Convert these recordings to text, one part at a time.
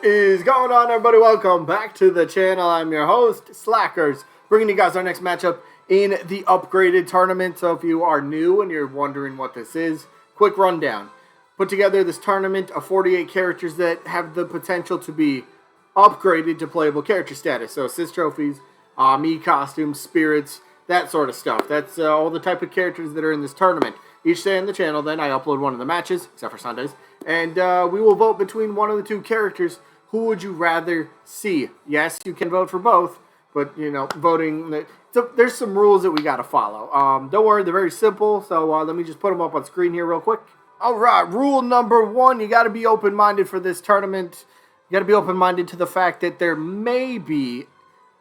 Is going on, everybody? Welcome back to the channel. I'm your host, Slackers, bringing you guys our next matchup in the upgraded tournament. So if you are new and you're wondering what this is, quick rundown. Put together this tournament of 48 characters that have the potential to be upgraded to playable character status. So assist trophies, me costumes, spirits, that sort of stuff. That's all the type of characters that are in this tournament. Each day on the channel, then I upload one of the matches, except for Sundays, and we will vote between one of the two characters. Who would you rather see? Yes, you can vote for both, but, you know, voting, there's some rules that we got to follow. Don't worry, they're very simple, so let me just put them up on screen here real quick. All right, rule number one, you got to be open-minded for this tournament. You got to be open-minded to the fact that there may be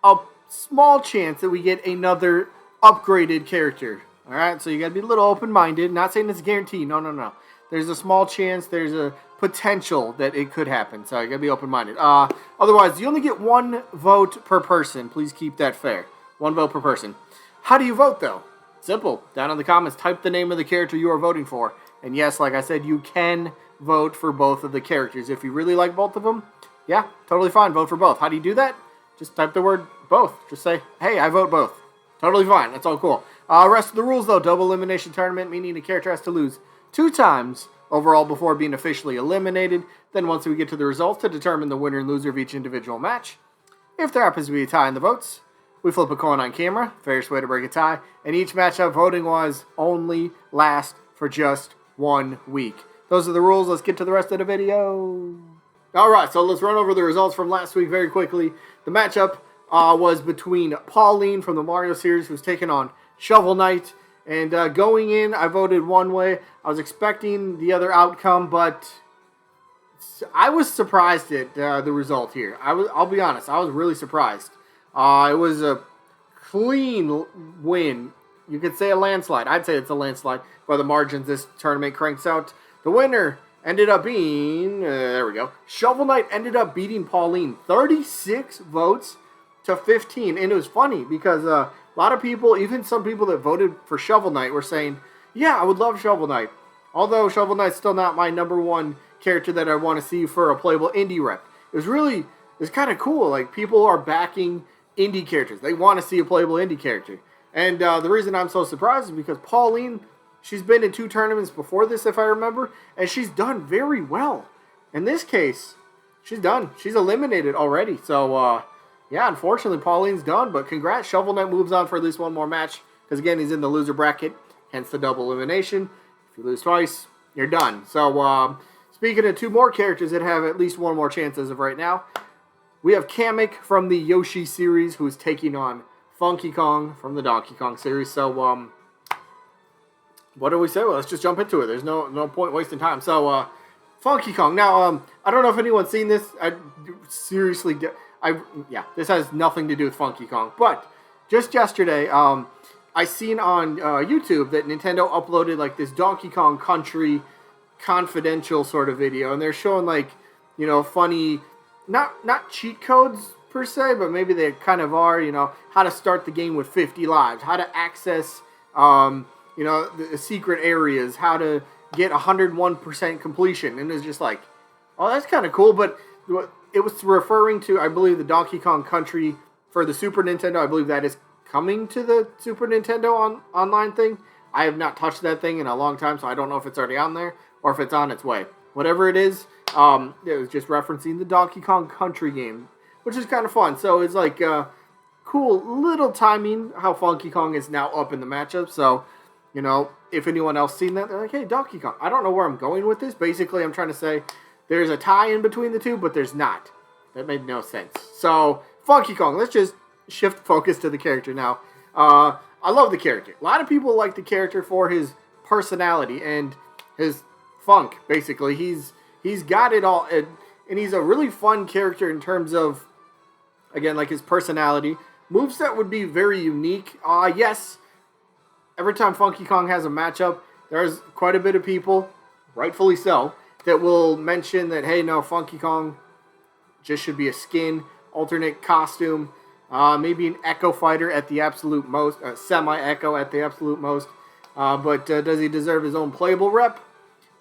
a small chance that we get another upgraded character. All right, so you got to be a little open-minded. Not saying it's a guarantee. No. There's a small chance. There's a potential that it could happen. So you got to be open-minded. Otherwise, you only get one vote per person. Please keep that fair. One vote per person. How do you vote, though? Simple. Down in the comments, type the name of the character you are voting for. And yes, like I said, you can vote for both of the characters. If you really like both of them, yeah, totally fine. Vote for both. How do you do that? Just type the word both. Just say, hey, I vote both. Totally fine. That's all cool. Rest of the rules, though. Double elimination tournament, meaning the character has to lose 2 times overall before being officially eliminated. Then once we get to the results to determine the winner and loser of each individual match. If there happens to be a tie in the votes, we flip a coin on camera. Fairest way to break a tie. And each matchup voting-wise only lasts for just 1 week. Those are the rules. Let's get to the rest of the video. Alright, so let's run over the results from last week very quickly. The matchup was between Pauline from the Mario series, who's taking on Shovel Knight. And going in, I voted one way. I was expecting the other outcome, but I was surprised at the result here. I'll be honest, I was really surprised. It was a clean win. You could say a landslide. I'd say it's a landslide by the margins this tournament cranks out. The winner ended up being, there we go, Shovel Knight ended up beating Pauline 36 votes to 15. And it was funny because a lot of people, even some people that voted for Shovel Knight, were saying, yeah, I would love Shovel Knight. Although Shovel Knight's still not my #1 character that I want to see for a playable indie rep. It's kind of cool. Like, people are backing indie characters. They want to see a playable indie character. And the reason I'm so surprised is because Pauline, she's been in 2 tournaments before this, if I remember, and she's done very well. In this case, she's done. She's eliminated already. So, yeah, unfortunately, Pauline's done, but congrats. Shovel Knight moves on for at least one more match, because, again, he's in the loser bracket, hence the double elimination. If you lose twice, you're done. So, speaking of 2 more characters that have at least one more chance as of right now, we have Kamek from the Yoshi series, who's taking on Funky Kong from the Donkey Kong series. So, what do we say? Well, let's just jump into it. There's no point wasting time. So, Funky Kong. Now, I don't know if anyone's seen this. This has nothing to do with Funky Kong. But just yesterday, I seen on YouTube that Nintendo uploaded like this Donkey Kong Country confidential sort of video, and they're showing like, you know, funny, not cheat codes per se, but maybe they kind of are. You know, how to start the game with 50 lives, how to access, you know, the secret areas, how to get 101% completion, and it's just like, oh, that's kind of cool. But it was referring to, I believe, the Donkey Kong Country for the Super Nintendo. I believe that is coming to the Super Nintendo online thing. I have not touched that thing in a long time, so I don't know if it's already on there or if it's on its way. Whatever it is, it was just referencing the Donkey Kong Country game, which is kind of fun. So it's like cool little timing how Funky Kong is now up in the matchup. So, you know, if anyone else seen that, they're like, hey, Donkey Kong. I don't know where I'm going with this. Basically, I'm trying to say there's a tie in between the two, but there's not. That made no sense. So, Funky Kong, let's just shift focus to the character now. I love the character. A lot of people like the character for his personality and his funk, basically. He's got it all, and he's a really fun character in terms of, again, like his personality. Moveset would be very unique. Yes, every time Funky Kong has a matchup, there's quite a bit of people, rightfully so, that will mention that, hey, no, Funky Kong just should be a skin, alternate costume, maybe an Echo Fighter at the absolute most, semi-Echo at the absolute most, but does he deserve his own playable rep?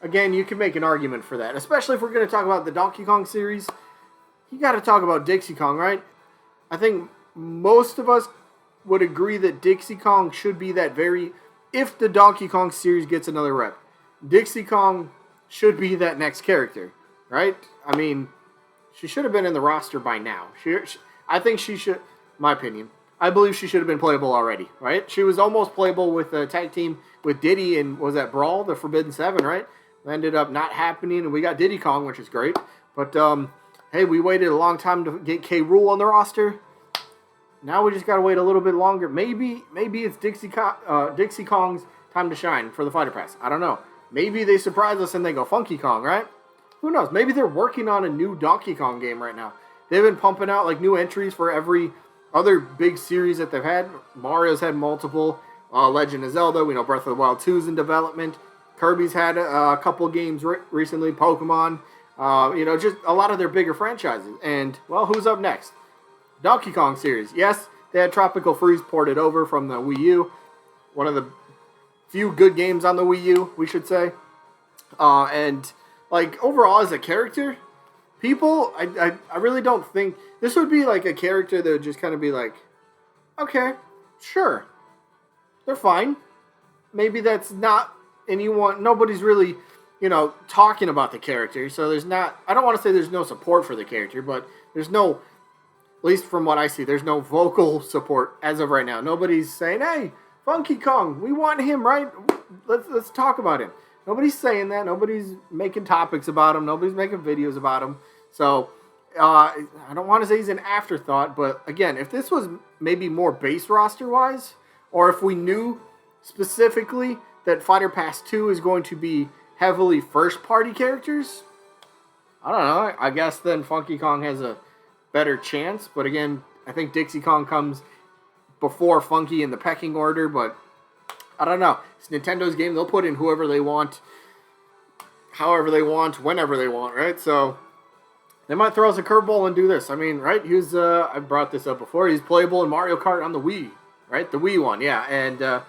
Again, you can make an argument for that, especially if we're going to talk about the Donkey Kong series. you got to talk about Dixie Kong, right? I think most of us would agree that Dixie Kong should be that very... If the Donkey Kong series gets another rep, Dixie Kong should be that next character, right? I mean, she should have been in the roster by now. I think she should... My opinion. I believe she should have been playable already, right? She was almost playable with a tag team with Diddy and was that Brawl, the Forbidden Seven, right? It ended up not happening, and we got Diddy Kong, which is great. But, hey, we waited a long time to get K. Rool on the roster. Now we just got to wait a little bit longer. Maybe it's Dixie Kong's time to shine for the Fighter Pass. I don't know. Maybe they surprise us and they go Funky Kong, right? Who knows? Maybe they're working on a new Donkey Kong game right now. They've been pumping out like new entries for every other big series that they've had. Mario's had multiple. Legend of Zelda. We know Breath of the Wild 2 is in development. Kirby's had a couple games recently. Pokemon. Just a lot of their bigger franchises. And, well, who's up next? Donkey Kong series. Yes, they had Tropical Freeze ported over from the Wii U. One of the few good games on the Wii U, we should say. And, like, overall as a character, people, I really don't think... This would be, like, a character that would just kind of be like, okay, sure. They're fine. Maybe that's not anyone... Nobody's really, talking about the character. So there's not... I don't want to say there's no support for the character, but there's no... At least from what I see, there's no vocal support as of right now. Nobody's saying, hey, Funky Kong, we want him, right? Let's talk about him. Nobody's saying that. Nobody's making topics about him. Nobody's making videos about him. So, I don't want to say he's an afterthought, but again, if this was maybe more base roster-wise, or if we knew specifically that Fighter Pass 2 is going to be heavily first-party characters, I don't know. I guess then Funky Kong has a better chance, but again, I think Dixie Kong comes before Funky in the pecking order, but I don't know. It's Nintendo's game. They'll put in whoever they want, however they want, whenever they want, right? So they might throw us a curveball and do this. I mean, right? He's I brought this up before. He's playable in Mario Kart on the Wii, right? The Wii one, yeah. And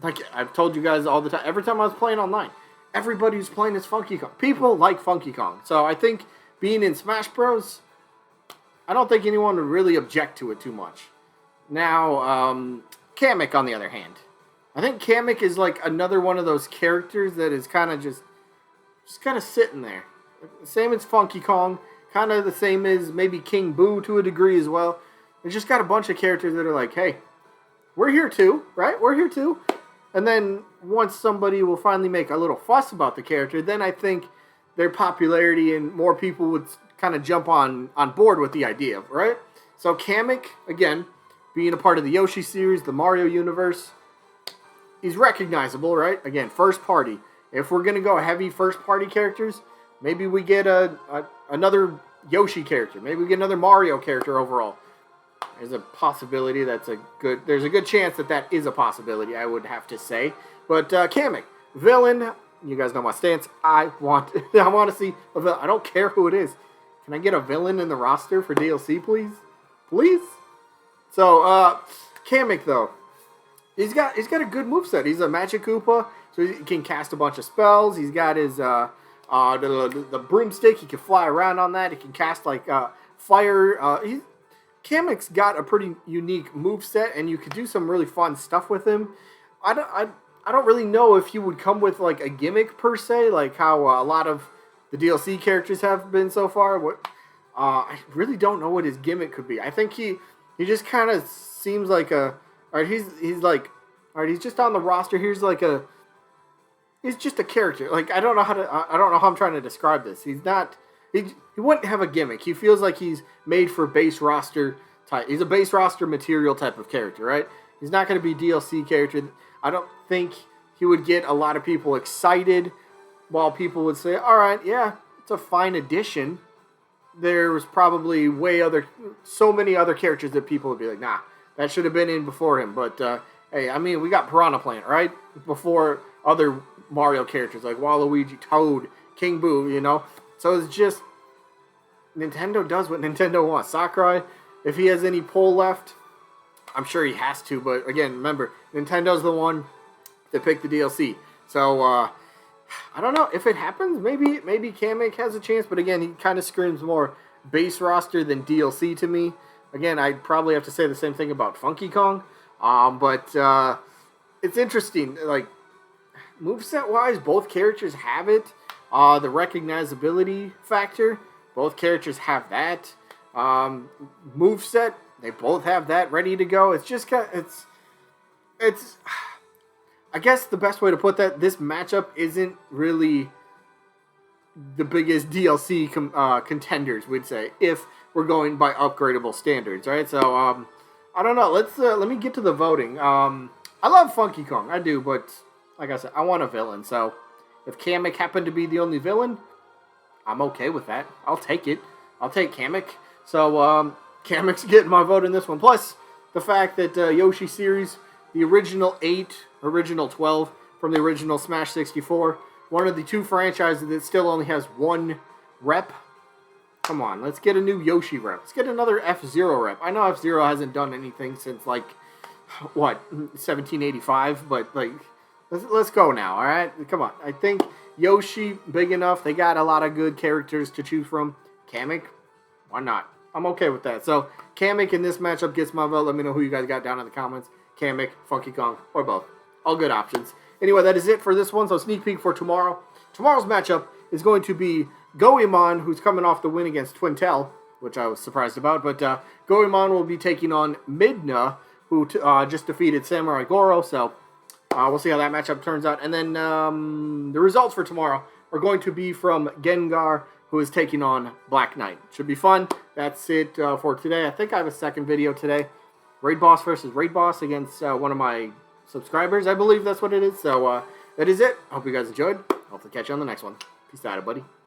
like I've told you guys all the time, every time I was playing online, everybody who's playing is Funky Kong. People like Funky Kong. So I think being in Smash Bros., I don't think anyone would really object to it too much. Now, Kamek, on the other hand. I think Kamek is like another one of those characters that is kind of just kind of sitting there. Same as Funky Kong. Kind of the same as maybe King Boo to a degree as well. They just got a bunch of characters that are like, hey, we're here too, right? We're here too. And then once somebody will finally make a little fuss about the character, then I think their popularity and more people would kind of jump on board with the idea, right? So Kamek, again, being a part of the Yoshi series, the Mario universe, he's recognizable, right? Again, first party. If we're going to go heavy first party characters, maybe we get another Yoshi character. Maybe we get another Mario character overall. There's a possibility there's a good chance that is a possibility, I would have to say. But Kamek, villain, you guys know my stance. I want to see a villain. I don't care who it is. Can I get a villain in the roster for DLC, please? Please? So, Kamek, though, he's got a good moveset. He's a Magic Koopa, so he can cast a bunch of spells. He's got his the broomstick. He can fly around on that. He can cast like fire. Kamek's got a pretty unique moveset, and you could do some really fun stuff with him. I don't really know if he would come with like a gimmick per se, like how a lot of the DLC characters have been so far. I really don't know what his gimmick could be. I think he just kind of seems like he's just on the roster. He's just a character. Like I don't know how I'm trying to describe this. He wouldn't have a gimmick. He feels like he's made for base roster type. He's a base roster material type of character, right? He's not going to be DLC character. I don't think he would get a lot of people excited, while people would say, all right, yeah, it's a fine addition. There was probably so many other characters that people would be like, nah, that should have been in before him. But, hey, I mean, we got Piranha Plant, right? Before other Mario characters like Waluigi, Toad, King Boo, So it's just, Nintendo does what Nintendo wants. Sakurai, if he has any pull left, I'm sure he has to. But, again, remember, Nintendo's the one that picked the DLC. So, I don't know if it happens. Maybe Kamek has a chance, but again, he kind of screams more base roster than DLC to me. Again, I'd probably have to say the same thing about Funky Kong. But it's interesting. Like, moveset-wise, both characters have it. The recognizability factor, both characters have that. Moveset, they both have that ready to go. It's just kind of, it's. I guess the best way to put that, this matchup isn't really the biggest DLC contenders, we'd say, if we're going by upgradable standards, right? So, I don't know. Let me get to the voting. I love Funky Kong, I do, but like I said, I want a villain. So, if Kamek happened to be the only villain, I'm okay with that. I'll take it. I'll take Kamek. So, Kamek's getting my vote in this one. Plus, the fact that Yoshi series, the original 8, original 12 from the original Smash 64, one of the 2 franchises that still only has 1 rep. Come on, let's get a new Yoshi rep. Let's get another F-Zero rep. I know F-Zero hasn't done anything since, like, what, 1785, but, like, let's go now, all right? Come on. I think Yoshi, big enough. They got a lot of good characters to choose from. Kamek, why not? I'm okay with that. So, Kamek in this matchup gets my vote. Let me know who you guys got down in the comments. Kamek, Funky Kong, or both. All good options. Anyway, that is it for this one. So, sneak peek for tomorrow. Tomorrow's matchup is going to be Goemon, who's coming off the win against Twintel, which I was surprised about. But Goemon will be taking on Midna, who just defeated Samurai Goro. So, we'll see how that matchup turns out. And then the results for tomorrow are going to be from Gengar, who is taking on Black Knight. Should be fun. That's it for today. I think I have a second video today. Raid Boss versus Raid Boss against one of my subscribers. I believe that's what it is. So that is it. Hope you guys enjoyed. Hopefully catch you on the next one. Peace out, buddy.